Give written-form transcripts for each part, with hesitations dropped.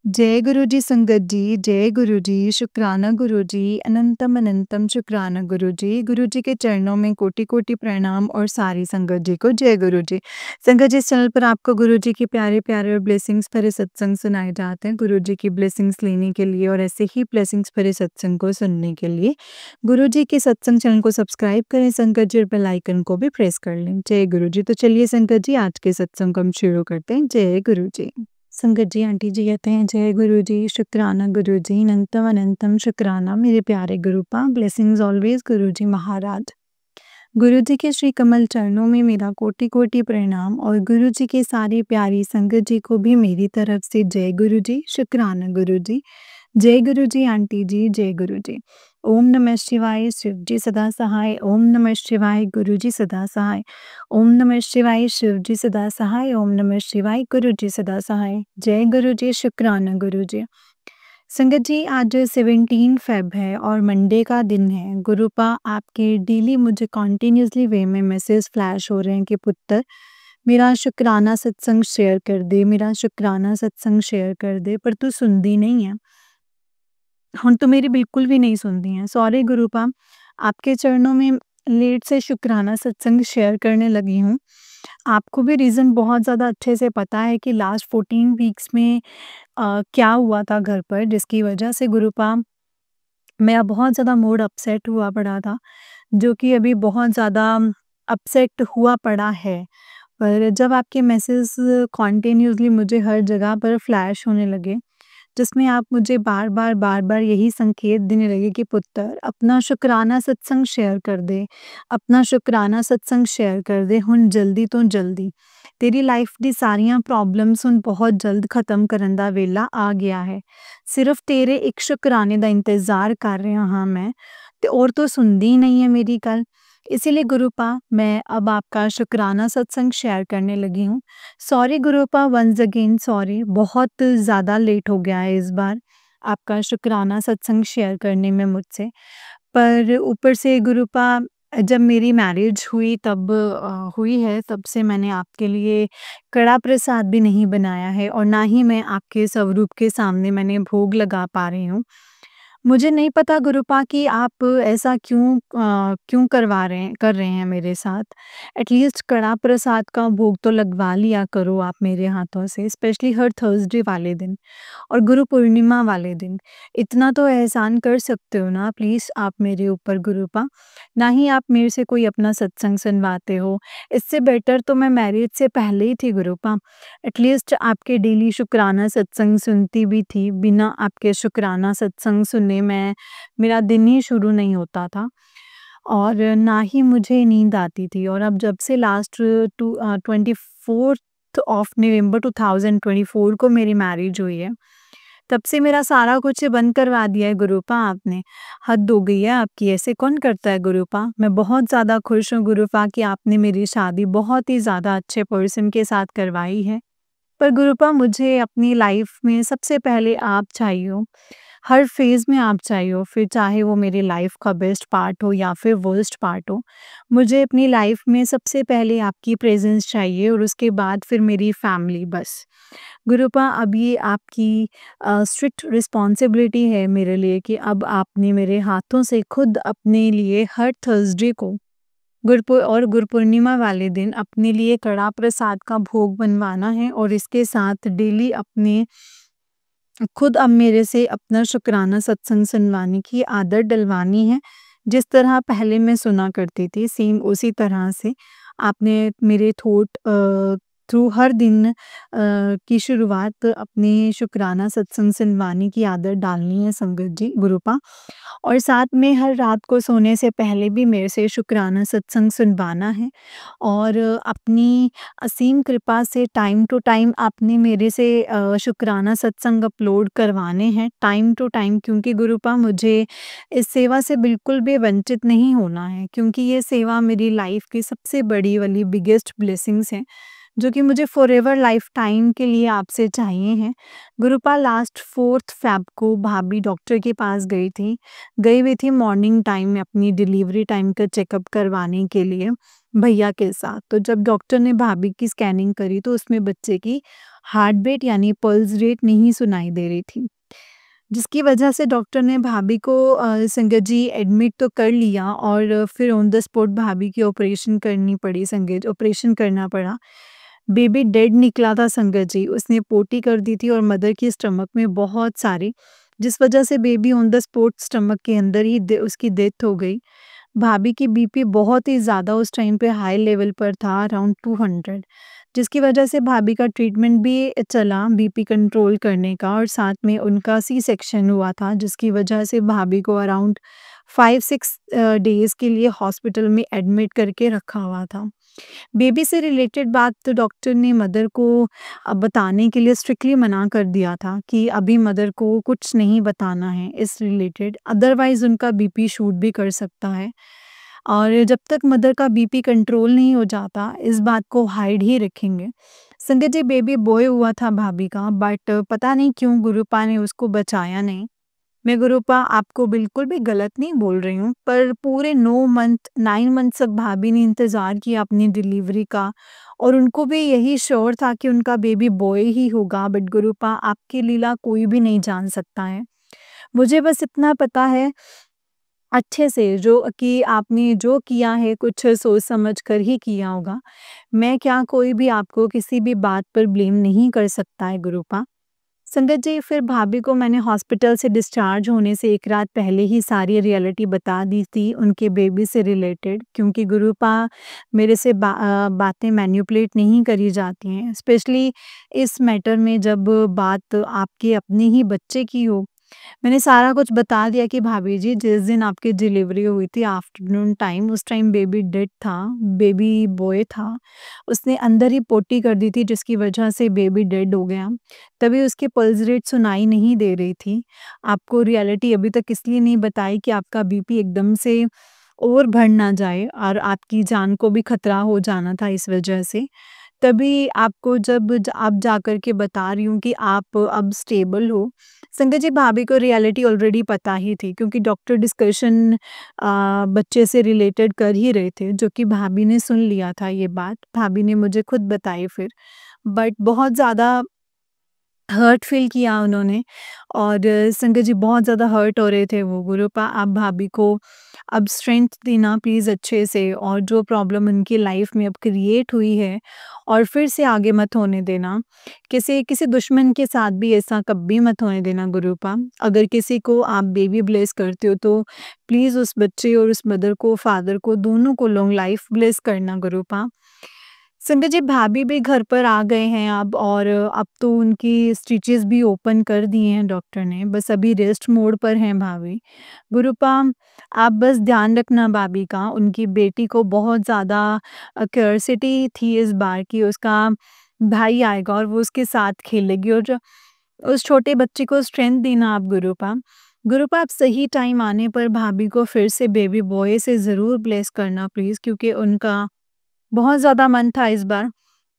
जय गुरु जी संगत जी, जय गुरु जी, शुक्राना गुरु जी, अनंतम अनंतम शुक्राना गुरु जी के चरणों में कोटि-कोटि प्रणाम और सारी संगत जी को जय गुरु जी। संगत जी, इस चैनल पर आपको गुरु जी के प्यारे-प्यारे और ब्लेसिंग्स भरे सत्संग सुनाए जाते हैं। गुरु जी की ब्लेसिंग्स लेने के लिए और ऐसे ही ब्लेसिंग्स भरे सत्संग को सुनने के लिए गुरु जी के सत्संग चैनल को सब्सक्राइब करें संगत जी और बेल आइकन को भी प्रेस कर लें। जय गुरु जी। तो चलिए संगत जी, आज के सत्संग को हम शुरू करते हैं। जय गुरु जी। संगत जी, आंटी जी कहते हैं जय गुरु जी, शुक्राना गुरु जी, अनंतम अनंतम शुक्राना मेरे प्यारे गुरुपा, ब्लेसिंग्स ऑलवेज गुरु जी महाराज। गुरु जी के श्री कमल चरणों में मेरा कोटि कोटि प्रणाम और गुरु जी की सारी प्यारी संगत जी को भी मेरी तरफ से जय गुरु जी, शुक्राना गुरु जी। जय गुरु जी आंटी जी, जय गुरु जी। ओम नमः शिवाय, शिव जी सदा सहाय। ओम नमः शिवाय, गुरु जी सदा सहाय। ओम नमः शिवाय, शिव जी सदा सहाय। ओम नमः शिवाय, गुरु जी सदा सहाय। जय गुरु जी, शुक्राना गुरु जी। संगत जी, आज 17 फ़ेब है और मंडे का दिन है। गुरुपा, आपके डेली मुझे कंटिन्यूअसली वे में मैसेज फ्लैश हो रहे हैं कि पुत्र मेरा शुक्राना सत्संग शेयर कर दे, मेरा शुक्राना सत्संग शेयर कर दे, पर तू सुनदी नहीं है। ਹੁਣ तो मेरी बिल्कुल भी नहीं सुनती हैं। सॉरी गुरुपा, आपके चरणों में लेट से शुक्राना सत्संग शेयर करने लगी हूँ। आपको भी रीज़न बहुत ज़्यादा अच्छे से पता है कि लास्ट 14 वीक्स में क्या हुआ था घर पर, जिसकी वजह से गुरुपा मेरा बहुत ज़्यादा मूड अपसेट हुआ पड़ा था, जो कि अभी बहुत ज़्यादा अपसेट हुआ पड़ा है। पर जब आपके मैसेज कंटिन्यूअसली मुझे हर जगह पर फ्लैश होने लगे, जिसमें आप मुझे बार-बार यही संकेत देने लगे कि पुत्र अपना शुक्राना सत्संग शेयर कर दे, अपना शुक्राना सत्संग शेयर कर दे हुण जल्दी तो जल्दी। तेरी लाइफ दी सारियां प्रॉब्लम्स हुण बहुत जल्द खत्म करन दा वेला आ गया है। सिर्फ तेरे एक शुक्राने दा इंतज़ार कर रहा हाँ मैं, ते और तो सुनदी ही नहीं है मेरी गल। इसीलिए गुरुपा, मैं अब आपका शुक्राना सत्संग शेयर करने लगी हूँ। सॉरी गुरुपा, वंस अगेन सॉरी, बहुत ज़्यादा लेट हो गया है इस बार आपका शुक्राना सत्संग शेयर करने में मुझसे। पर ऊपर से गुरुपा, जब मेरी मैरिज हुई तब हुई है, तब से मैंने आपके लिए कड़ा प्रसाद भी नहीं बनाया है और ना ही मैं आपके स्वरूप के सामने मैंने भोग लगा पा रही हूँ। मुझे नहीं पता गुरुपा कि आप ऐसा क्यों कर रहे हैं मेरे साथ। एटलीस्ट कड़ा प्रसाद का भोग तो लगवा लिया करो आप मेरे हाथों से, स्पेशली हर थर्सडे वाले दिन और गुरु पूर्णिमा वाले दिन। इतना तो एहसान कर सकते हो ना प्लीज़ आप मेरे ऊपर गुरुपा। ना ही आप मेरे से कोई अपना सत्संग सुनवाते हो। इससे बेटर तो मैं मैरिज से पहले ही थी गुरुपा। एटलीस्ट आपके डेली शुक्राना सत्संग सुनती भी थी। बिना आपके शुक्राना सत्संग सुने मेरा दिन ही शुरू नहीं होता था और ना ही मुझे नींद आती थी। और अब जब से लास्ट 24th ऑफ नवंबर 2024 को मेरी मैरिज हुई है, तब से मेरा सारा कुछ बंद करवा दिया है गुरुपा आपने। हद हो गई है आपकी, ऐसे कौन करता है गुरुपा। मैं बहुत ज़्यादा खुश हूँ गुरुपा कि आपने मेरी शादी बहुत ही ज़्यादा अच्छे पर्सन के साथ करवाई है। पर गुरुपा, मुझे अपनी लाइफ में सबसे पहले आप चाहिए हो। हर फ़ेज़ में आप चाहिए हो, फिर चाहे वो मेरी लाइफ का बेस्ट पार्ट हो या फिर वर्स्ट पार्ट हो। मुझे अपनी लाइफ में सबसे पहले आपकी प्रेज़ेंस चाहिए और उसके बाद फिर मेरी फैमिली बस। गुरुपा, अब ये आपकी स्ट्रिक्ट रिस्पॉन्सिबिलिटी है मेरे लिए कि अब आपने मेरे हाथों से खुद अपने लिए हर थर्सडे को गुरपूर्णिमा वाले दिन अपने लिए कड़ा प्रसाद का भोग बनवाना है और इसके साथ डेली अपने खुद अब मेरे से अपना शुक्राना सत्संग सुनवाने की आदत डलवानी है। जिस तरह पहले मैं सुना करती थी, सेम उसी तरह से आपने मेरे थ्रू हर दिन की शुरुआत अपने शुक्राना सत्संग सुनवाने की आदत डालनी है संगत जी गुरुपा। और साथ में हर रात को सोने से पहले भी मेरे से शुक्राना सत्संग सुनवाना है और अपनी असीम कृपा से टाइम टू टाइम आपने मेरे से शुक्राना सत्संग अपलोड करवाने हैं टाइम टू टाइम, क्योंकि गुरुपा मुझे इस सेवा से बिल्कुल भी वंचित नहीं होना है, क्योंकि ये सेवा मेरी लाइफ की सबसे बड़ी वाली बिगेस्ट ब्लेसिंग्स हैं, जो कि मुझे फॉरएवर लाइफ टाइम के लिए आपसे चाहिए हैं। गुरुपा, लास्ट 4th फ़ेब को भाभी डॉक्टर के पास गई हुई थी मॉर्निंग टाइम में अपनी डिलीवरी टाइम का चेकअप करवाने के लिए भैया के साथ। तो जब डॉक्टर ने भाभी की स्कैनिंग करी तो उसमें बच्चे की हार्ट बीट यानी पल्स रेट नहीं सुनाई दे रही थी। जिसकी वजह से डॉक्टर ने भाभी को संगत जी एडमिट तो कर लिया और फिर ऑन द स्पॉट भाभी की ऑपरेशन करनी पड़ी संगत ऑपरेशन करना पड़ा। बेबी डेड निकला था संगत जी, उसने पोटी कर दी थी और मदर की स्टमक में बहुत सारी, जिस वजह से baby on the spot stomach के अंदर ही उसकी डेथ हो गई। भाभी की बीपी बहुत ही ज़्यादा उस टाइम पे हाई लेवल पर था अराउंड 200, जिसकी वजह से भाभी का ट्रीटमेंट भी चला बीपी कंट्रोल करने का और साथ में उनका सी सेक्शन हुआ था, जिसकी वजह से भाभी को अराउंड 5-6 डेज़ के लिए हॉस्पिटल में एडमिट करके रखा हुआ था। बेबी से रिलेटेड बात तो डॉक्टर ने मदर को बताने के लिए स्ट्रिक्टली मना कर दिया था कि अभी मदर को कुछ नहीं बताना है इस रिलेटेड, अदरवाइज़ उनका बीपी शूट भी कर सकता है। और जब तक मदर का बीपी कंट्रोल नहीं हो जाता, इस बात को हाइड ही रखेंगे। संगत जी बेबी बॉय हुआ था भाभी का, बट पता नहीं क्यों गुरुपा ने उसको बचाया नहीं। मैं गुरुपा आपको बिल्कुल भी गलत नहीं बोल रही हूँ, पर पूरे 9 मंथ तक भाभी ने इंतज़ार किया अपनी डिलीवरी का और उनको भी यही श्योर था कि उनका बेबी बॉय ही होगा, बट गुरुपा आपकी लीला कोई भी नहीं जान सकता है। मुझे बस इतना पता है अच्छे से जो कि आपने जो किया है कुछ सोच समझ कर ही किया होगा। मैं क्या कोई भी आपको किसी भी बात पर ब्लेम नहीं कर सकता है गुरुपा। संगत जी फिर भाभी को मैंने हॉस्पिटल से डिस्चार्ज होने से 1 रात पहले ही सारी रियलिटी बता दी थी उनके बेबी से रिलेटेड, क्योंकि गुरुपा मेरे से बातें मैनिपुलेट नहीं करी जाती हैं, स्पेशली इस मैटर में जब बात आपके अपने ही बच्चे की हो। मैंने सारा कुछ बता दिया कि भाभी जी जिस दिन आपकी डिलीवरी हुई थी आफ्टरनून टाइम, उस टाइम बेबी डेड था, बेबी बॉय था। उसने अंदर ही पोटी कर दी थी जिसकी वजह से बेबी डेड हो गया। तभी उसकी पल्स रेट सुनाई नहीं दे रही थी। आपको रियलिटी अभी तक इसलिए नहीं बताई कि आपका बीपी एकदम से और बढ़ ना जाए और आपकी जान को भी खतरा हो जाना था इस वजह से। तभी आपको जब आप जाकर के बता रही हूँ कि आप अब स्टेबल हो। संगत जी भाभी को रियलिटी ऑलरेडी पता ही थी, क्योंकि डॉक्टर डिस्कशन बच्चे से रिलेटेड कर ही रहे थे, जो कि भाभी ने सुन लिया था ये बात। भाभी ने मुझे खुद बताई फिर। बट बहुत ज़्यादा हर्ट फ़ील किया उन्होंने और संगत जी बहुत ज़्यादा हर्ट हो रहे थे वो। गुरुपा आप भाभी को अब स्ट्रेंथ देना प्लीज़ अच्छे से, और जो प्रॉब्लम उनकी लाइफ में अब क्रिएट हुई है और फिर से आगे मत होने देना। किसी किसी दुश्मन के साथ भी ऐसा कभी मत होने देना गुरुपा। अगर किसी को आप बेबी ब्लेस करते हो तो प्लीज़ उस बच्चे और उस मदर को, फादर को, दोनों को लॉन्ग लाइफ ब्लेस करना गुरुपा। संगत जी भाभी भी घर पर आ गए हैं अब, और अब तो उनकी स्टिचेस भी ओपन कर दिए हैं डॉक्टर ने, बस अभी रेस्ट मोड पर हैं भाभी। गुरुपा आप बस ध्यान रखना भाभी का, उनकी बेटी को बहुत ज़्यादा क्यूरियोसिटी थी इस बार कि उसका भाई आएगा और वो उसके साथ खेलेगी, और उस छोटे बच्चे को स्ट्रेंथ देना आप गुरुपा। गुरुपा आप सही टाइम आने पर भाभी को फिर से बेबी बॉय से ज़रूर ब्लेस करना प्लीज़, क्योंकि उनका बहुत ज़्यादा मन था इस बार,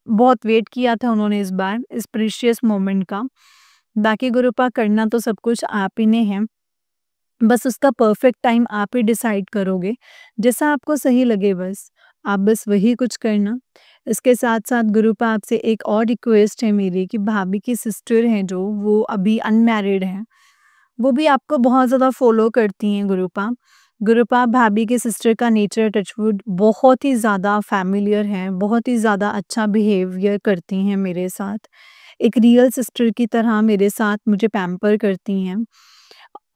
बहुत वेट किया था उन्होंने इस बार, इस प्रीशियस मोमेंट का। बाकी गुरुपा करना तो सब कुछ आप ही ने है, बस उसका परफेक्ट टाइम आप ही डिसाइड करोगे, जैसा आपको सही लगे बस, आप बस वही कुछ करना। इसके साथ-साथ गुरुपा आपसे एक और रिक्वेस्ट है मेरी कि भाभी की सिस्टर हैं जो, वो अभी अनमैरिड हैं। वो भी आपको बहुत ज़्यादा फ़ॉलो करती हैं गुरुपा। गुरुपा भाभी के सिस्टर का नेचर टचवुड बहुत ही ज़्यादा फ़ैमिलियर है, बहुत ही ज़्यादा अच्छा बिहेवियर करती हैं मेरे साथ। एक रियल सिस्टर की तरह मेरे साथ मुझे पैम्पर करती हैं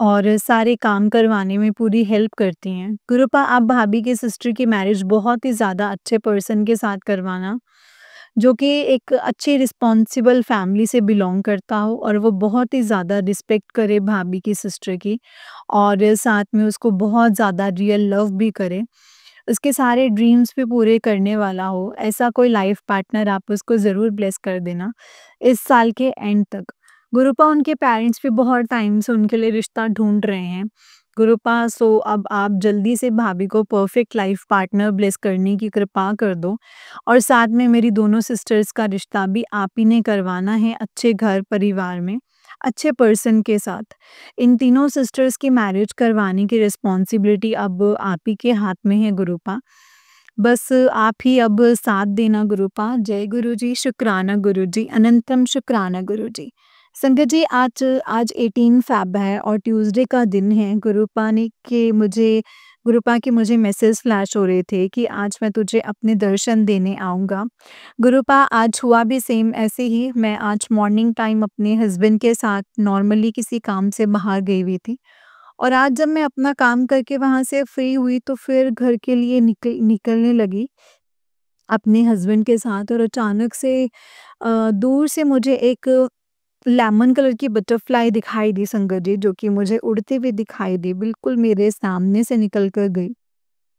और सारे काम करवाने में पूरी हेल्प करती हैं। गुरुपा आप भाभी के सिस्टर की मैरिज बहुत ही ज़्यादा अच्छे पर्सन के साथ करवाना, जो कि एक अच्छी रिस्पॉन्सिबल फैमिली से बिलॉन्ग करता हो और वो बहुत ही ज़्यादा रिस्पेक्ट करे भाभी की सिस्टर की, और साथ में उसको बहुत ज़्यादा रियल लव भी करे। उसके सारे ड्रीम्स भी पूरे करने वाला हो, ऐसा कोई लाइफ पार्टनर आप उसको ज़रूर ब्लेस कर देना इस साल के एंड तक। गुरुपा उनके पेरेंट्स भी बहुत टाइम से उनके लिए रिश्ता ढूँढ रहे हैं। गुरुपा सो अब आप जल्दी से भाभी को परफेक्ट लाइफ पार्टनर ब्लेस करने की कृपा कर दो, और साथ में मेरी दोनों सिस्टर्स का रिश्ता भी आप ही ने करवाना है अच्छे घर परिवार में, अच्छे पर्सन के साथ। इन तीनों सिस्टर्स की मैरिज करवाने की रिस्पॉन्सिबिलिटी अब आप ही के हाथ में है गुरुपा। बस आप ही अब साथ देना गुरुपा। जय गुरु जी, शुक्राना गुरु जी, अनंतम शुक्राना गुरु जी। संगत जी, आज आज 18 फ़ैब है और ट्यूसडे का दिन है। गुरुपा के मुझे मैसेज फ्लैश हो रहे थे कि आज मैं तुझे अपने दर्शन देने आऊँगा। गुरुपा, आज हुआ भी सेम ऐसे ही। मैं आज मॉर्निंग टाइम अपने हस्बैंड के साथ नॉर्मली किसी काम से बाहर गई हुई थी। और आज जब मैं अपना काम करके वहाँ से फ्री हुई तो फिर घर के लिए निकलने लगी अपने हस्बैंड के साथ, और अचानक से दूर से मुझे एक लेमन कलर की बटरफ्लाई दिखाई दी संगत जी, जो कि मुझे उड़ते हुए दिखाई दी, बिल्कुल मेरे सामने से निकल कर गई।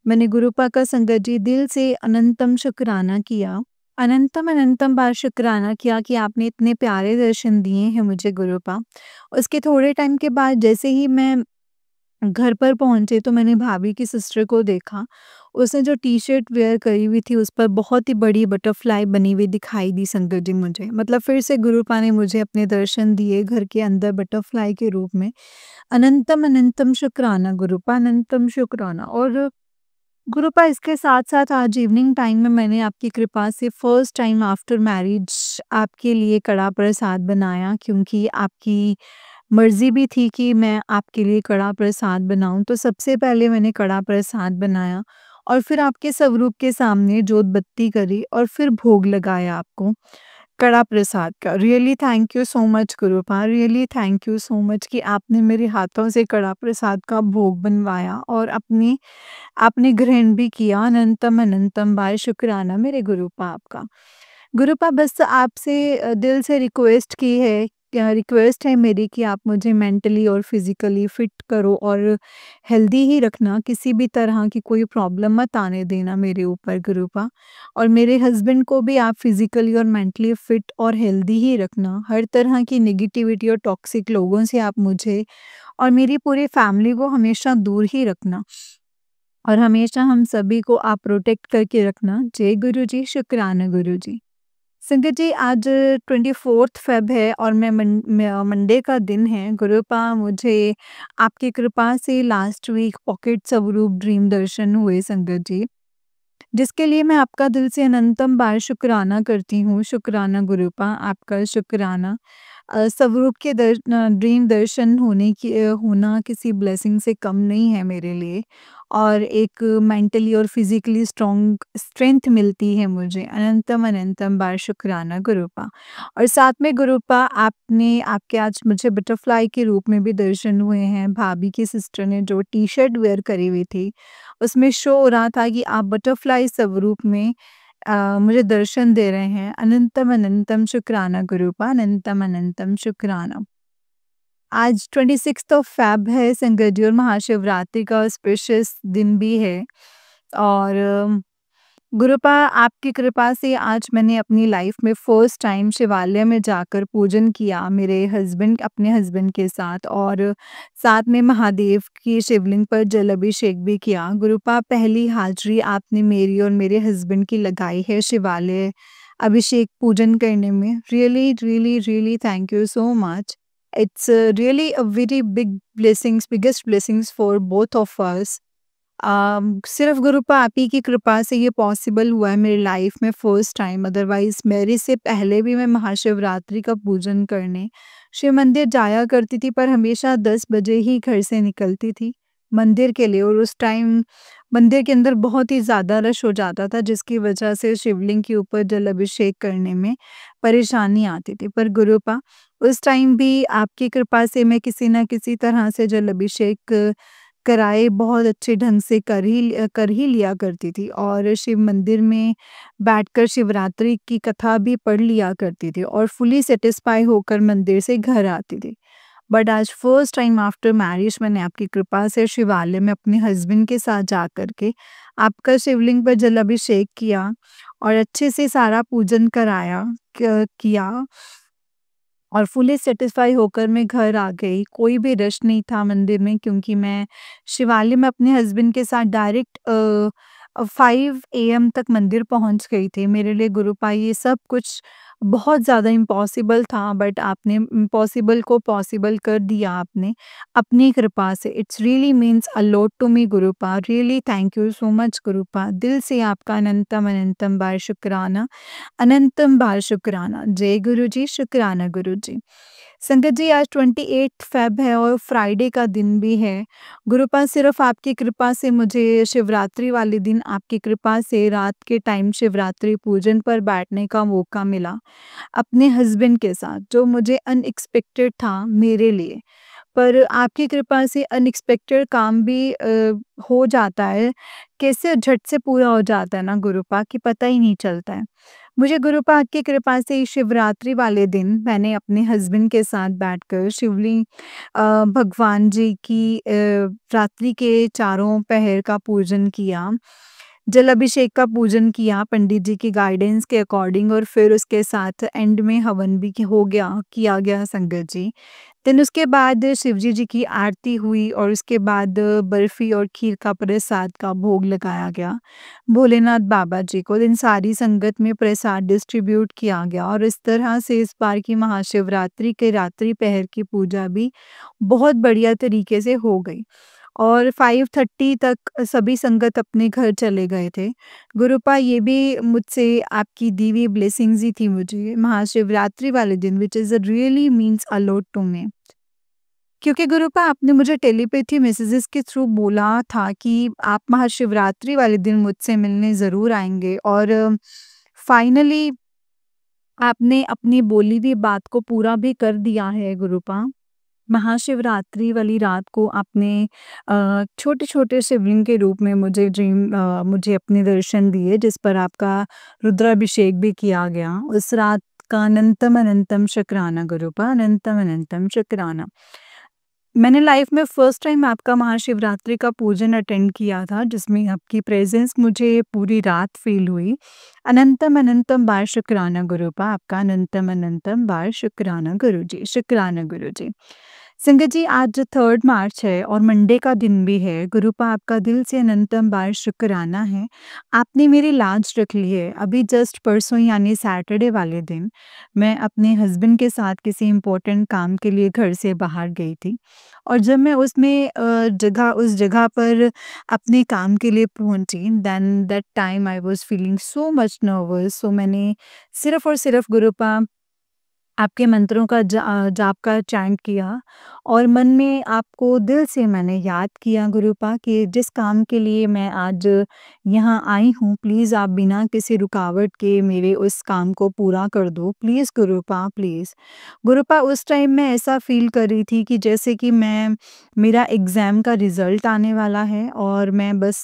मैंने गुरुपा का संगत जी दिल से अनंतम शुक्राना किया, अनंतम अनंतम बार शुक्राना किया कि आपने इतने प्यारे दर्शन दिए हैं मुझे गुरुपा। उसके थोड़े टाइम के बाद जैसे ही मैं घर पर पहुँचे तो मैंने भाभी की सिस्टर को देखा। उसने जो टी-शर्ट वेयर करी हुई थी उस पर बहुत ही बड़ी बटरफ्लाई बनी हुई दिखाई दी संगत जी मुझे। मतलब फिर से गुरुपा ने मुझे अपने दर्शन दिए घर के अंदर बटरफ्लाई के रूप में। अनंतम अनंतम शुक्राना गुरुपा, अनंतम शुक्राना। और गुरुपा, इसके साथ-साथ आज इवनिंग टाइम में मैंने आपकी कृपा से फर्स्ट टाइम आफ्टर मैरिज आपके लिए कड़ा प्रसाद बनाया, क्योंकि आपकी मर्ज़ी भी थी कि मैं आपके लिए कड़ा प्रसाद बनाऊँ। तो सबसे पहले मैंने कड़ा प्रसाद बनाया और फिर आपके स्वरूप के सामने जोत बत्ती करी और फिर भोग लगाया आपको कड़ा प्रसाद का। Really thank you so much गुरुपा, really thank you so much कि आपने मेरे हाथों से कड़ा प्रसाद का भोग बनवाया और आपने ग्रहण भी किया। अनंतम अनंतम बार शुक्राना मेरे गुरुपा आपका। गुरुपा, बस आपसे दिल से रिक्वेस्ट है मेरी कि आप मुझे मेंटली और फिज़िकली फिट करो और हेल्दी ही रखना, किसी भी तरह की कोई प्रॉब्लम मत आने देना मेरे ऊपर गुरुपा। और मेरे हस्बैंड को भी आप फिज़िकली और मेंटली फिट और हेल्दी ही रखना। हर तरह की नेगेटिविटी और टॉक्सिक लोगों से आप मुझे और मेरी पूरी फैमिली को हमेशा दूर ही रखना। और हमेशा हम सभी को आप प्रोटेक्ट करके रखना। जय गुरु जी, शुक्राना गुरु जी। संगत जी, आज 24th फ़ेब है और मंडे का दिन है। गुरुपा, मुझे आपकी कृपा से लास्ट वीक पॉकेट स्वरूप ड्रीम दर्शन हुए संगत जी, जिसके लिए मैं आपका दिल से अनंतम बार शुक्राना करती हूँ। शुक्राना गुरुपा, आपका शुक्राना। स्वरूप के ड्रीम दर्शन होना किसी ब्लेसिंग से कम नहीं है मेरे लिए, और एक मेंटली और फिज़िकली स्ट्रॉन्ग स्ट्रेंथ मिलती है मुझे। अनंतम अनंतम बार शुक्राना गुरुपा। और साथ में गुरुपा, आपके आज मुझे बटरफ्लाई के रूप में भी दर्शन हुए हैं। भाभी की सिस्टर ने जो टी-शर्ट वेयर करी हुई थी, उसमें शो हो रहा था कि आप बटरफ्लाई स्वरूप में मुझे दर्शन दे रहे हैं। अनंतम अनंतम शुक्राना गुरुपा, अनंतम अनंतम शुक्राना। आज 26th ऑफ फ़ेब है संगत जी, और महाशिवरात्रि का ऑस्पिशियस दिन भी है। और गुरुपा, आपकी कृपा से आज मैंने अपनी लाइफ में फर्स्ट टाइम शिवालय में जाकर पूजन किया अपने हस्बैंड के साथ, और साथ में महादेव की शिवलिंग पर जल अभिषेक भी किया। गुरुपा, पहली हाज़िरी आपने मेरी और मेरे हस्बैंड की लगाई है शिवालय अभिषेक पूजन करने में। Really, really, really thank you so much. It's really a very biggest blessings for both of us. सिर्फ़ गुरुपा आप ही की कृपा से ये पॉसिबल हुआ है मेरी लाइफ में फर्स्ट टाइम। अदरवाइज़ मेरे से पहले भी मैं महाशिवरात्रि का पूजन करने शिव मंदिर जाया करती थी, पर हमेशा 10 बजे ही घर से निकलती थी मंदिर के लिए, और उस टाइम मंदिर के अंदर बहुत ही ज़्यादा रश हो जाता था, जिसकी वजह से शिवलिंग के ऊपर जल अभिषेक करने में परेशानी आती थी। पर गुरुपा, उस टाइम भी आपकी कृपा से मैं किसी न किसी तरह से जल अभिषेक कराए बहुत अच्छे ढंग से कर ही लिया करती थी, और शिव मंदिर में बैठकर शिवरात्रि की कथा भी पढ़ लिया करती थी और फुली सैटिस्फाई होकर मंदिर से घर आती थी। बट आज फर्स्ट टाइम आफ्टर मैरिज मैंने आपकी कृपा से शिवालय में अपने हस्बैंड के साथ जा कर के आपका शिवलिंग पर जल अभिषेक किया और अच्छे से सारा पूजन कराया किया, और फुली सैटिस्फाई होकर मैं घर आ गई। कोई भी रश नहीं था मंदिर में, क्योंकि मैं शिवालय में अपने हस्बैंड के साथ डायरेक्ट 5 AM तक मंदिर पहुंच गई थी। मेरे लिए गुरुपा ये सब कुछ बहुत ज़्यादा इम्पॉसिबल था, बट आपने इम्पॉसिबल को पॉसिबल कर दिया आपने, अपनी कृपा से। It's really means a lot to me Gurupa, really thank you so much Gurupa. दिल से आपका अनंतम अनंतम बार शुक्राना, अनंतम बार शुक्राना। जय गुरु जी, शुक्राना गुरु जी। संगत जी, आज 28 फ़ेब है और फ्राइडे का दिन भी है। गुरुपा, सिर्फ़ आपकी कृपा से मुझे शिवरात्रि वाले दिन आपकी कृपा से रात के टाइम शिवरात्रि पूजन पर बैठने का मौका मिला, अपने हस्बैंड के साथ, जो मुझे अनएक्सपेक्टेड था मेरे लिए। पर आपकी कृपा से अनएक्सपेक्टेड काम भी हो जाता है, कैसे झट से पूरा हो जाता है ना गुरुपा, कि पता ही नहीं चलता है। मुझे गुरुपा आपकी कृपा से शिवरात्रि वाले दिन मैंने अपने हस्बैंड के साथ बैठकर शिवलिंग भगवान जी की रात्रि के चारों पहर का पूजन किया, जल अभिषेक का पूजन किया पंडित जी की गाइडेंस के अकॉर्डिंग, और फिर उसके साथ एंड में हवन भी हो गया, किया गया संगत जी। देन उसके बाद शिवजी जी की आरती हुई और उसके बाद बर्फ़ी और खीर का प्रसाद का भोग लगाया गया भोलेनाथ बाबा जी को। देन सारी संगत में प्रसाद डिस्ट्रीब्यूट किया गया और इस तरह से इस बार की महाशिवरात्रि के रात्रि पहर की पूजा भी बहुत बढ़िया तरीके से हो गई और 5:30 तक सभी संगत अपने घर चले गए थे। गुरुपा, ये भी मुझसे आपकी दी हुई ब्लेसिंग्स ही थी मुझे महाशिवरात्रि वाले दिन, which is really means a lot to me. क्योंकि गुरुपा, आपने मुझे टेलीपैथी मैसेजेस के थ्रू बोला था कि आप महाशिवरात्रि वाले दिन मुझसे मिलने ज़रूर आएँगे, और फाइनली आपने अपनी बोली हुई बात को पूरा भी कर दिया है गुरुपा। महाशिवरात्रि वाली रात को आपने छोटे-छोटे शिवलिंग के रूप में मुझे अपने दर्शन दिए, जिस पर आपका रुद्राभिषेक भी किया गया। उस रात का अनंतम अनंतम शुक्राना गुरुपा, अनंतम अनंतम शुक्राना। मैंने लाइफ में फर्स्ट टाइम आपका महाशिवरात्रि का पूजन अटेंड किया था, जिसमें आपकी प्रेज़ेंस मुझे पूरी रात फ़ील हुई। अनंतम अनंतम बार शुक्राना गुरुपा, आपका अनंतम अनंतम बार शुक्राना गुरुजी, शुक्राना गुरुजी। संगत जी, आज 3 मार्च है और मंडे का दिन भी है। गुरुपा, आपका दिल से अनंतम बार शुक्राना है। आपने मेरी लाज रख ली है। अभी जस्ट परसों यानी सैटरडे वाले दिन मैं अपने हस्बैंड के साथ किसी इम्पोर्टेंट काम के लिए घर से बाहर गई थी, और जब मैं उस जगह पर अपने काम के लिए पहुंची, then that time I was feeling so much nervous. So मैंने सिर्फ और सिर्फ गुरुपा आपके मंत्रों का जाप का चैंट किया, और मन में आपको दिल से मैंने याद किया गुरुपा कि जिस काम के लिए मैं आज यहाँ आई हूँ, प्लीज़ आप बिना किसी रुकावट के मेरे उस काम को पूरा कर दो, प्लीज़ गुरुपा, प्लीज़। गुरुपा, उस टाइम मैं ऐसा फ़ील कर रही थी कि जैसे कि मेरा एग्ज़ाम का रिज़ल्ट आने वाला है और मैं बस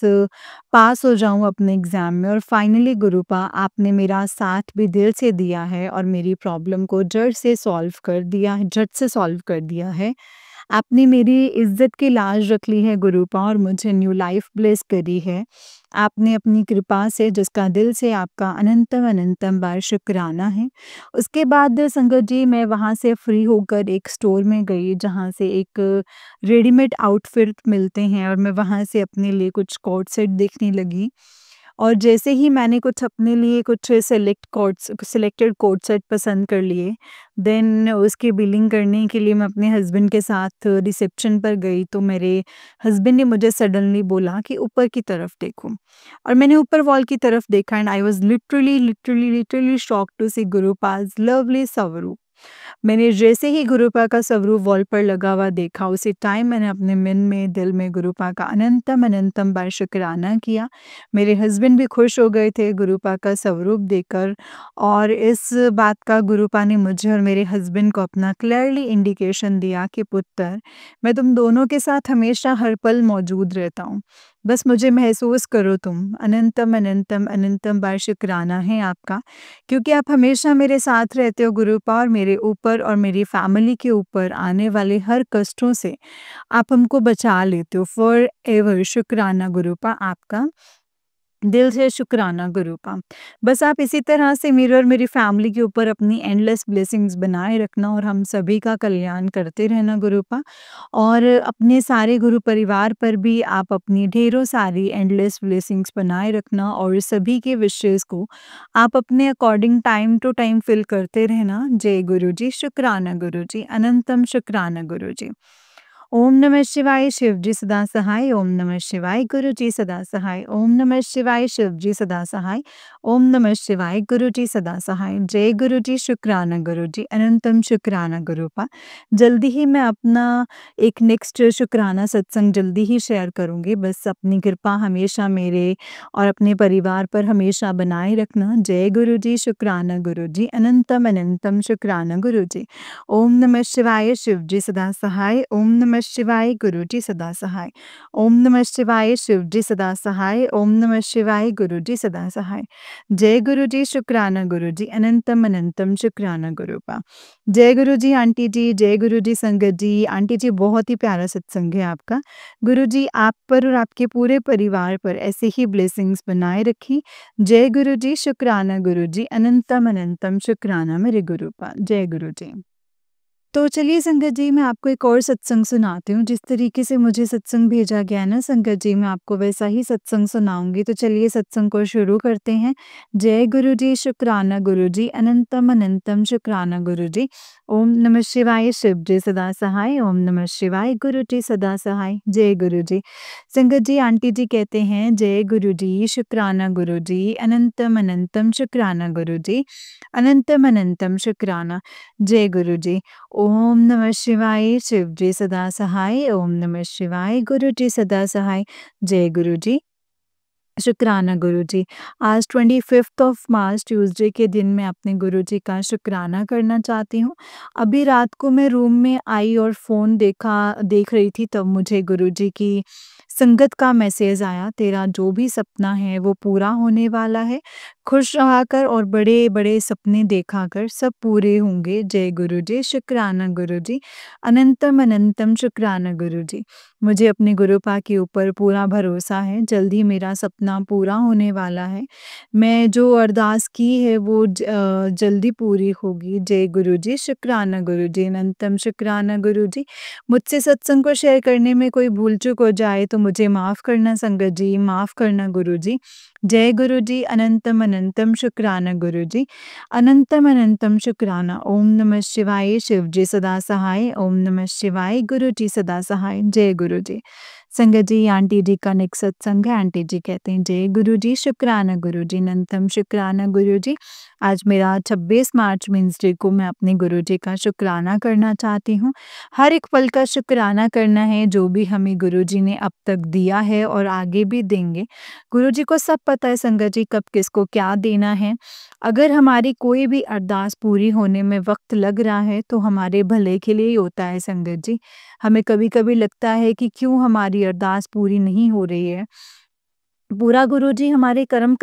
पास हो जाऊँ अपने एग्ज़ाम में, और फाइनली गुरुपा, आपने मेरा साथ भी दिल से दिया है और मेरी प्रॉब्लम को झट से सॉल्व कर दिया है। आपने मेरी इज़्ज़त की लाज रख ली है गुरुपा और मुझे न्यू लाइफ़ ब्लेस करी है। आपने अपनी कृपा से, जिसका दिल से आपका अनंतम अनंतम बार शुक्राना है। उसके बाद संगत जी, मैं वहाँ से फ्री होकर एक स्टोर में गई, जहाँ से एक रेडीमेड आउटफिट मिलते हैं, और मैं वहाँ से अपने लिए कुछ कोट सेट देखने लगी। और जैसे ही मैंने कुछ अपने लिए कुछ सिलेक्टेड कोट सेट पसंद कर लिए, देन उसकी बिलिंग करने के लिए मैं अपने हस्बैंड के साथ रिसेप्शन पर गई, तो मेरे हस्बैंड ने मुझे सडनली बोला कि ऊपर की तरफ देखो, और मैंने ऊपर वॉल की तरफ देखा, and I was literally shocked to see Gurupa's lovely स्वरूप। मैंने जैसे ही गुरुपा का स्वरूप वॉल पर लगा हुआ देखा, उसी टाइम मैंने अपने मन में, दिल में गुरुपा का अनंतम अनंतम बार शुक्राना किया। मेरे हस्बैंड भी खुश हो गए थे गुरुपा का स्वरूप देखकर, और इस बात का गुरुपा ने मुझे और मेरे हस्बैंड को अपना क्लियरली इंडिकेशन दिया कि पुत्र, मैं तुम दोनों के साथ हमेशा हर पल मौजूद रहता हूँ। बस मुझे महसूस करो तुम। अनंतम अनंतम अनंतम बार शुक्राना है आपका, क्योंकि आप हमेशा मेरे साथ रहते हो गुरुपा, और मेरे ऊपर और मेरी फैमिली के ऊपर आने वाले हर कष्टों से आप हमको बचा लेते हो फॉर एवर। शुक्राना गुरुपा आपका। दिल से शुक्राना गुरु का। बस आप इसी तरह से मेरे और मेरी फैमिली के ऊपर अपनी एंडलेस ब्लेसिंग्स बनाए रखना और हम सभी का कल्याण करते रहना गुरुपा। और अपने सारे गुरु परिवार पर भी आप अपनी ढेरों सारी एंडलेस ब्लेसिंग्स बनाए रखना और सभी के विशेज़ को आप अपने according time to time fill करते रहना। जय गुरु जी, शुक्राना गुरु जी, अनंतम शुक्राना गुरु जी। ओम नमः शिवाय शिव जी सदा सहाय। ओम नमः शिवाय गुरु जी सदा सहाय। ओम नमः शिवाय शिव जी सदा सहाय। ओम नमः शिवाय गुरु जी सदा सहाय। जय गुरु जी, शुक्राना गुरु जी, अनंतम शुक्राना गुरुपा। जल्दी ही मैं अपना एक नेक्स्ट शुक्राना सत्संग जल्दी ही शेयर करूँगी। बस अपनी कृपा हमेशा मेरे और अपने परिवार पर हमेशा बनाए रखना। जय गुरु जी, शुक्राना गुरु जी, अनंतम अनंतम शुक्राना गुरु जी। ओम नमः शिवाय शिव जी सदा सहाय। ओम नमः शिवाय गुरु जी सदा सहाय। ओम नमः शिवाय शिव जी सदा सहाय। ओम नमः शिवाय गुरु जी सदा सहाय। जय गुरु जी, शुक्राना गुरु जी, अनंतम अनंतम शुक्राना गुरुपा। जय गुरु जी आंटी जी, जय गुरु जी संगत जी। आंटी जी बहुत ही प्यारा सत्संग है आपका। गुरु जी आप पर और आपके पूरे परिवार पर ऐसे ही ब्लेसिंग्स बनाए रखी। जय गुरु जी, शुक्राना गुरु जी, अनंतम अनंतम शुक्राना मेरे गुरुपा। जय गुरु जी। तो चलिए संगत जी, मैं आपको एक और सत्संग सुनाती हूँ। जिस तरीके से मुझे सत्संग भेजा गया है ना संगत जी, मैं आपको वैसा ही सत्संग सुनाऊँगी। तो चलिए सत्संग को शुरू करते हैं। जय गुरु जी, शुक्राना गुरु जी, अनंतम अनंतम शुक्राना गुरु जी। ओम नमः शिवाय शिव जी सदा सहाय। ओम नमः शिवाय गुरु जी सदा सहाय। जय गुरु जी। संगत जी आंटी जी कहते हैं जय गुरु जी, शुक्राना गुरु जी, अनंतम अनंतम शुक्राना गुरु जी, अनंतम अनंतम शुक्राना। जय गुरु जी। ओम नमः शिवाय शिव जी सदा सहाय। ओम नमः शिवाय गुरु जी सदा सहाय। जय गुरु जी, शुक्राना गुरु जी। आज 25th ऑफ मार्च ट्यूसडे के दिन मैं अपने गुरु जी का शुक्राना करना चाहती हूँ। अभी रात को मैं रूम में आई और फ़ोन देख रही थी, तब मुझे गुरु जी की संगत का मैसेज आया, तेरा जो भी सपना है वो पूरा होने वाला है। खुश रहा कर और बड़े-बड़े सपने देखा कर, सब पूरे होंगे। जय गुरु जी, शुक्राना गुरु जी, अनंतम अनंतम शुक्राना गुरु जी। मुझे अपने गुरुपा के ऊपर पूरा भरोसा है, जल्द ही मेरा सपना पूरा होने वाला है। मैं जो अरदास की है वो जल्दी पूरी होगी। जय गुरु जी, शुक्राना गुरु जी, अनंतम शुक्राना गुरु जी। मुझसे सत्संग को शेयर करने में कोई भूल-चूक हो जाए तो मुझे माफ़ करना संगत जी, माफ़ करना गुरु जी। जय गुरु जी, अनंतम अनंतम शुक्राना गुरु जी, अनंतम अनंतम शुक्राना। ओम नमः शिवाय शिव जी सदा सहाय। ओम नमः शिवाय गुरु जी सदा सहाय। जय गुरु जी। संगत जी आंटी जी का नेक्स्ट सत्संग है। आंटी जी कहते हैं जय गुरु जी, शुक्राना गुरु जी, अनंतम शुक्राना गुरु जी। आज मेरा 26 मार्च वेडनेसडे को मैं अपने गुरु जी का शुक्राना करना चाहती हूँ। हर एक पल का शुक्राना करना है जो भी हमें गुरु जी ने अब तक दिया है और आगे भी देंगे। गुरु जी को सब पता है संगत जी कब किसको क्या देना है। अगर हमारी कोई भी अरदास पूरी होने में वक़्त लग रहा है तो हमारे भले के लिए ही होता है संगत जी। हमें कभी-कभी लगता है कि क्यों हमारी अरदास पूरी नहीं हो रही है। पूरा गुरुजी हमारे कर्म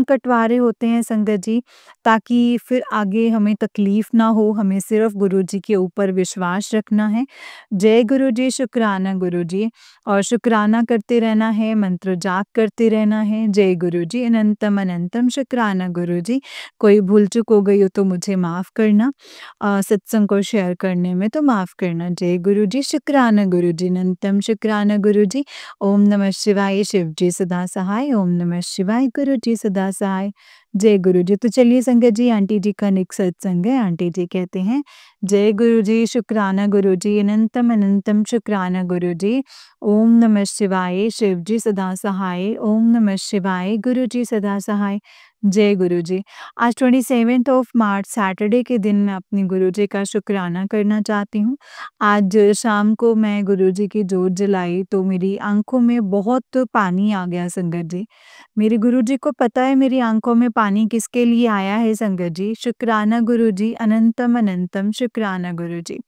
कटवा रहे होते हैं संगत जी, ताकि फिर आगे हमें तकलीफ ना हो, हमें सिर्फ़ गुरुजी के ऊपर विश्वास रखना है। जय गुरुजी, शुक्राना गुरुजी, और शुक्राना करते रहना है, मंत्र जाप करते रहना है। जय गुरुजी, अनंतम अनंतम शुक्राना गुरुजी। कोई भूल-चूक हो गई हो तो मुझे माफ़ करना। सत्संग को शेयर करने में तो माफ़ करना। जय गुरुजी, शुक्राना गुरुजी, अनंतम शुक्राना गुरुजी। ओम नमः शिवाय शिव जी सदा सहाय। ओम नमः शिवाय गुरु जी सदा सहाय। जय गुरु जी। तो चलिए संगत जी आंटी जी का नेक्स्ट सत्संग है। आंटी जी कहते हैं जय गुरु जी, शुक्राना गुरु जी, अनंतम अनंतम शुक्राना गुरु जी। ओम नमः शिवाय शिव जी सदा सहाय। ओम नमः शिवाय गुरु जी सदा सहाय। जय गुरु जी। आज 27th ऑफ मार्च सैटरडे के दिन मैं अपने गुरु जी का शुक्राना करना चाहती हूँ। आज शाम को मैं गुरुजी की जोत जलाई तो मेरी आँखों में बहुत पानी आ गया संगत जी। मेरे गुरुजी को पता है मेरी आँखों में पानी किसके लिए आया है संगत जी। शुक्राना गुरुजी, अनंतम अनंतम शुक्राना गुरुजी।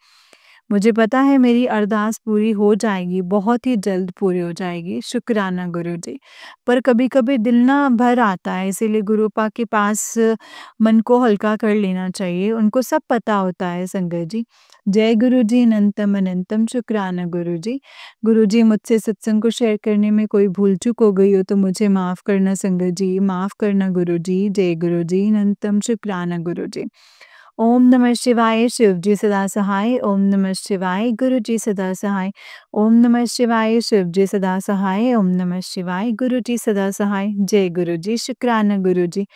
मुझे पता है मेरी अरदास पूरी हो जाएगी, बहुत ही जल्द पूरी हो जाएगी, शुक्राना गुरुजी। पर कभी-कभी दिल ना भर आता है, इसीलिए गुरुपा के पास मन को हल्का कर लेना चाहिए, उनको सब पता होता है संगत जी। जय गुरुजी अनंतम अनंतम शुक्राना गुरुजी। गुरुजी मुझसे सत्संग को शेयर करने में कोई भूल-चूक हो गई हो तो मुझे माफ़ करना संगत जी, माफ़ करना गुरुजी। जय गुरुजी अनंतम शुक्राना गुरुजी। ओम नमः शिवाय शिव जी सदा सहाय। ओम नमः शिवाय गुरु जी सदा सहाय। ओम नमः शिवाय शिव जी सदा सहाय। ओम नमः शिवाय गुरु जी सदा सहाय। जय गुरु जी शुक्राना गुरु जी।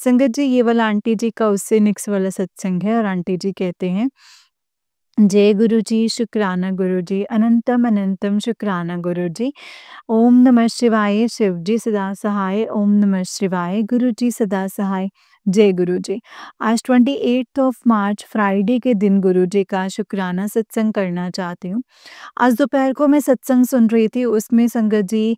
संगत जी ये वाला आंटी जी का उससे नेक्स्ट वाला सत्संग है और आंटी जी कहते हैं जय गुरु जी शुक्राना गुरु जी अनंतम अनंतम शुक्राना गुरु जी। ओम नमः शिवाय शिव जी सदा सहाय। ओम नमः शिवाय गुरु जी सदा सहाय। जय गुरु जी। आज 28 ऑफ मार्च फ्राइडे के दिन गुरु जी का शुक्राना सत्संग करना चाहती हूँ। आज दोपहर को मैं सत्संग सुन रही थी उसमें संगत जी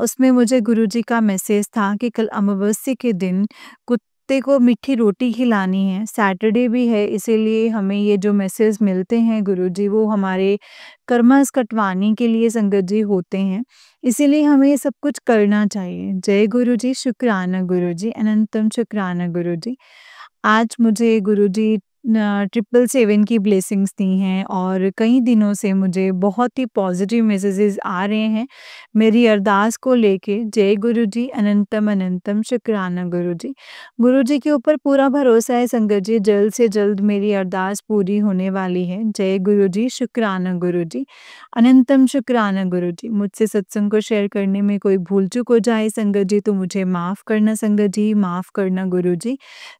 उसमें मुझे गुरु जी का मैसेज था कि कल अमावस्या के दिन कुत्ते को मीठी रोटी खिलानी है। सैटरडे भी है इसीलिए हमें ये जो मैसेज मिलते हैं गुरु जी वो हमारे कर्मस कटवाने के लिए संगत जी होते हैं। इसीलिए हमें ये सब कुछ करना चाहिए। जय गुरु जी शुक्राना गुरु जी अनंतम शुक्राना गुरु जी। आज मुझे गुरुजी 777 की ब्लेसिंग्स दी हैं और कई दिनों से मुझे बहुत ही पॉजिटिव मैसेजेस आ रहे हैं मेरी अरदास को लेके। जय गुरुजी अनंतम अनंतम शुक्राना गुरुजी। गुरुजी के ऊपर पूरा भरोसा है संगत जी, जल्द से जल्द मेरी अरदास पूरी होने वाली है। जय गुरुजी शुक्राना गुरुजी अनंतम शुक्राना गुरुजी। मुझसे सत्संग को शेयर करने में कोई भूल चूक हो जाए संगत जी तो मुझे माफ़ करना संगत जी, माफ़ करना गुरुजी।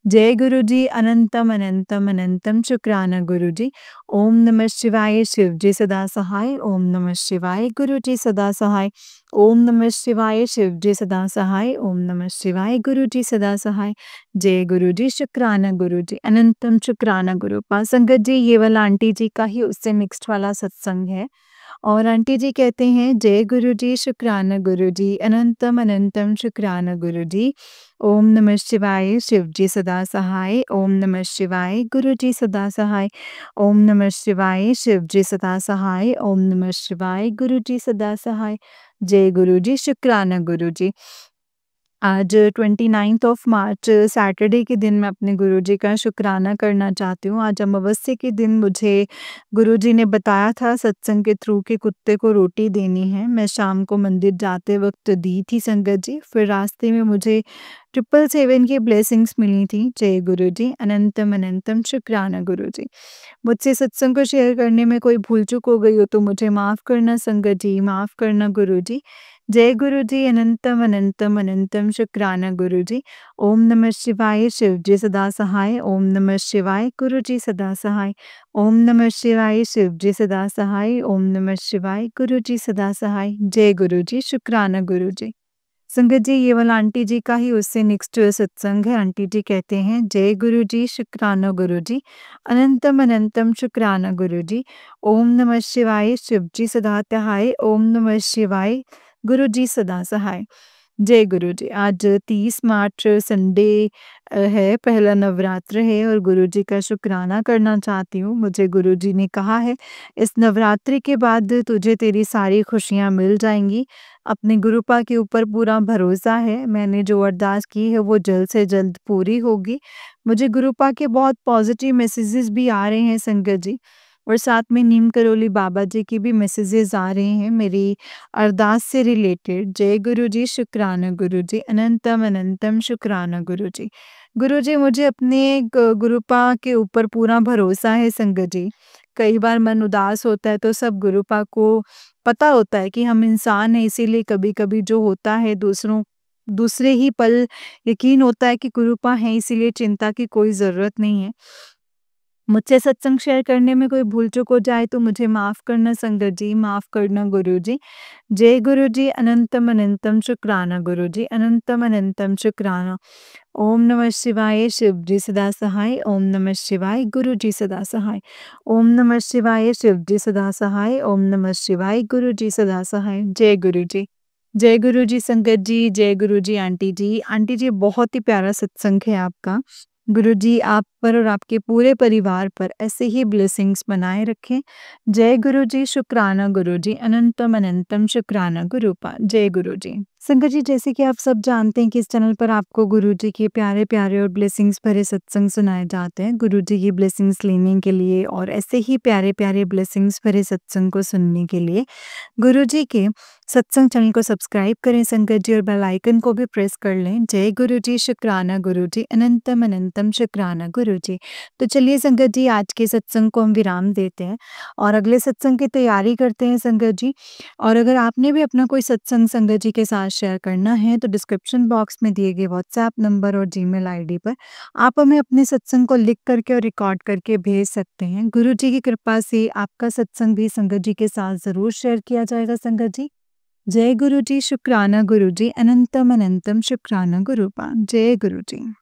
जय गुरु जी अनंतम अनंतम अनंतम शुक्राना गुरु जी। ओम नमः शिवाय शिव जी सदा सहाय। ओम नमः शिवाय गुरु जी सदा सहाय। ओम नमः शिवाय शिव जी सदा सहाय। ओम नमः शिवाय गुरु जी सदा सहाय। जय गुरु जी शुक्राना गुरु जी अनंतम शुक्राना गुरु पा संगत जी ये वाला आंटी जी का ही उससे मिक्स्ड वाला सत्संग है और आंटी जी कहते हैं जय गुरु जी शुक्राना गुरु जी अनंतम अनंतम शुक्राना गुरु जी। ओम नमः शिवाय शिव जी सदा सहाय। ओम नमः शिवाय गुरु जी सदा सहाय। ओम नमः शिवाय शिव जी सदा सहाय। ओम नमः शिवाय गुरु जी सदा सहाय। जय गुरु जी शुक्राना गुरु जी। आज 29th ऑफ मार्च सैटरडे के दिन मैं अपने गुरुजी का शुक्राना करना चाहती हूँ। आज अमावस्या के दिन मुझे गुरुजी ने बताया था सत्संग के थ्रू कि कुत्ते को रोटी देनी है। मैं शाम को मंदिर जाते वक़्त दी थी संगत जी, फिर रास्ते में मुझे 777 की ब्लेसिंग्स मिली थी। जय गुरुजी अनंतम अनंतम शुक्राना गुरुजी। मुझसे सत्संग को शेयर करने में कोई भूल-चूक हो गई हो तो मुझे माफ़ करना संगत जी, माफ़ करना गुरुजी। जय गुरु जी अनंतम अनंतम अनंतम शुक्राना गुरु जी। ओम नमः शिवाय शिव जी सदा सहाय। ओम नमः शिवाय गुरु जी सदा सहाय। ओम नमः शिवाय शिव जी सदा सहाय। ओम नमः शिवाय गुरु जी सदा सहाय। जय गुरु जी शुक्राना गुरु जी। संगत जी ये वाला आंटी जी का ही उससे नेक्स्ट सत्संग है। आंटी जी कहते हैं जय गुरु जी शुक्राना गुरु जी अनंतम अनंतम शुक्राना गुरु जी। ओम नमः शिवाय शिव जी सदा त्याहाय। ओम नमः शिवाय गुरु जी सदा सहाय। जय गुरु जी। आज 30 मार्च संडे है, पहला नवरात्र है और गुरु जी का शुक्राना करना चाहती हूँ। मुझे गुरु जी ने कहा है इस नवरात्रि के बाद तुझे तेरी सारी खुशियाँ मिल जाएँगी। अपने गुरुपा के ऊपर पूरा भरोसा है। मैंने जो अरदास की है वो जल्द से जल्द पूरी होगी। मुझे गुरुपा के बहुत पॉजिटिव मैसेजेस भी आ रहे हैं संगत जी और साथ में नीम करोली बाबा जी की भी मैसेजेस आ रहे हैं मेरी अरदास से रिलेटेड। जय गुरु जी शुक्राना गुरु जी अनंतम अनंतम शुक्राना गुरु जी। गुरु जी मुझे अपने गुरुपा के ऊपर पूरा भरोसा है संगत जी। कई बार मन उदास होता है तो सब गुरुपा को पता होता है कि हम इंसान हैं इसीलिए कभी-कभी जो होता है दूसरे ही पल यकीन होता है कि गुरुपा हैं इसीलिए चिंता की कोई ज़रूरत नहीं है। मुझसे सत्संग शेयर करने में कोई भूल-चूक हो जाए तो मुझे माफ़ करना संगत जी, माफ़ करना गुरु जी। जय गुरु जी अनंतम अनंतम शुक्राना गुरु जी अनंतम अनंतम शुक्राना। ओम नमः शिवाय शिव जी सदा सहाय। ओम नमः शिवाय गुरु जी सदा सहाय। ओम नमः शिवाय शिव जी सदा सहाय। ओम नमः शिवाय गुरु जी सदा सहाय। जय गुरु जी। जय गुरु जी संगत जी, जय गुरु जी आंटी जी। आंटी जी बहुत ही प्यारा सत्संग है आपका। गुरु जी आप पर और आपके पूरे परिवार पर ऐसे ही ब्लेसिंग्स बनाए रखें। जय गुरु जी, शुक्राना गुरु जी, अनंतम अनंतम शुक्राना गुरुपा। जय गुरु जी। संगत जी, जैसे कि आप सब जानते हैं कि इस चैनल पर आपको गुरु जी के प्यारे-प्यारे और ब्लेसिंग्स भरे सत्संग सुनाए जाते हैं। गुरु जी की ब्लेसिंग्स लेने के लिए और ऐसे ही प्यारे-प्यारे ब्लेसिंग्स भरे सत्संग को सुनने के लिए गुरु जी के सत्संग चैनल को सब्सक्राइब करें संगत जी, और बेल आइकन को भी प्रेस कर लें। जय गुरु जी, शुक्राना गुरु जी, अनंतम अनंतम शुक्राना गुरु जी। तो चलिए संगत जी, आज के सत्संग को हम विराम देते हैं और अगले सत्संग की तैयारी करते हैं संगत जी। और अगर आपने भी अपना कोई सत्संग संगत जी के साथ शेयर करना है तो डिस्क्रिप्शन बॉक्स में दिए गए व्हाट्सएप नंबर और जीमेल आईडी पर आप हमें अपने सत्संग को लिख करके और रिकॉर्ड करके भेज सकते हैं। गुरु जी की कृपा से आपका सत्संग भी संगत जी के साथ ज़रूर शेयर किया जाएगा संगत जी। जय गुरु जी, शुक्राना गुरु जी, अनंतम अनंतम शुक्राना गुरुपा। जय गुरु जी।